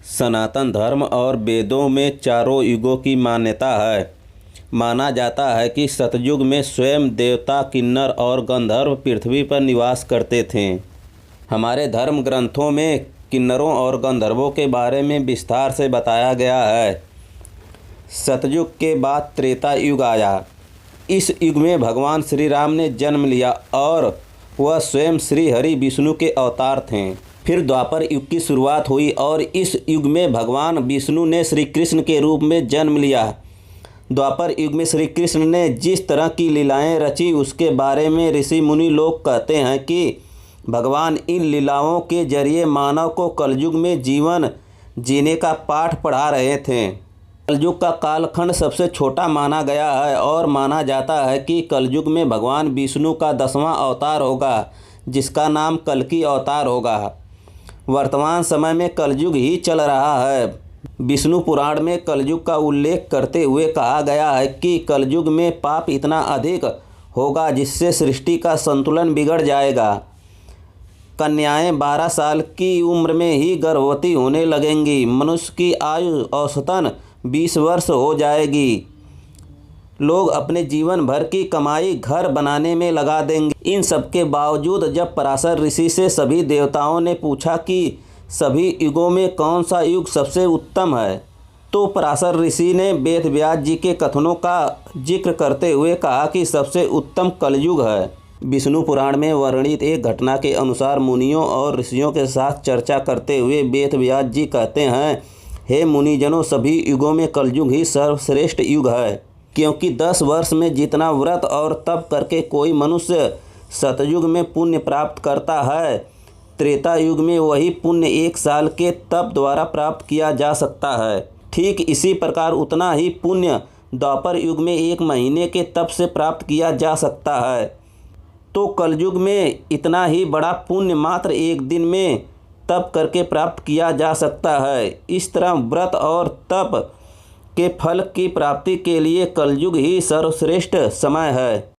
सनातन धर्म और वेदों में चारों युगों की मान्यता है। माना जाता है कि सतयुग में स्वयं देवता, किन्नर और गंधर्व पृथ्वी पर निवास करते थे। हमारे धर्म ग्रंथों में किन्नरों और गंधर्वों के बारे में विस्तार से बताया गया है। सतयुग के बाद त्रेता युग आया। इस युग में भगवान श्री राम ने जन्म लिया और वह स्वयं श्री हरि विष्णु के अवतार थे। फिर द्वापर युग की शुरुआत हुई और इस युग में भगवान विष्णु ने श्री कृष्ण के रूप में जन्म लिया। द्वापर युग में श्री कृष्ण ने जिस तरह की लीलाएं रची उसके बारे में ऋषि मुनि लोग कहते हैं कि भगवान इन लीलाओं के जरिए मानव को कलयुग में जीवन जीने का पाठ पढ़ा रहे थे। कलयुग का कालखंड सबसे छोटा माना गया है और माना जाता है कि कलयुग में भगवान विष्णु का 10वां अवतार होगा, जिसका नाम कल्कि अवतार होगा। वर्तमान समय में कलयुग ही चल रहा है। विष्णु पुराण में कलयुग का उल्लेख करते हुए कहा गया है कि कलयुग में पाप इतना अधिक होगा जिससे सृष्टि का संतुलन बिगड़ जाएगा। कन्याएं 12 साल की उम्र में ही गर्भवती होने लगेंगी। मनुष्य की आयु औसतन 20 वर्ष हो जाएगी। लोग अपने जीवन भर की कमाई घर बनाने में लगा देंगे। इन सब के बावजूद जब पराशर ऋषि से सभी देवताओं ने पूछा कि सभी युगों में कौन सा युग सबसे उत्तम है, तो पराशर ऋषि ने वेद व्यास जी के कथनों का जिक्र करते हुए कहा कि सबसे उत्तम कलयुग है। विष्णु पुराण में वर्णित एक घटना के अनुसार मुनियों और ऋषियों के साथ चर्चा करते हुए वेद व्यास जी कहते हैं, हे मुनिजनों, सभी युगों में कलयुग ही सर्वश्रेष्ठ युग है, क्योंकि 10 वर्ष में जितना व्रत और तप करके कोई मनुष्य सतयुग में पुण्य प्राप्त करता है, त्रेता युग में वही पुण्य 1 साल के तप द्वारा प्राप्त किया जा सकता है। ठीक इसी प्रकार उतना ही पुण्य द्वापर युग में 1 महीने के तप से प्राप्त किया जा सकता है। तो कलयुग में इतना ही बड़ा पुण्य मात्र 1 दिन में तप करके प्राप्त किया जा सकता है। इस तरह व्रत और तप के फल की प्राप्ति के लिए कलयुग ही सर्वश्रेष्ठ समय है।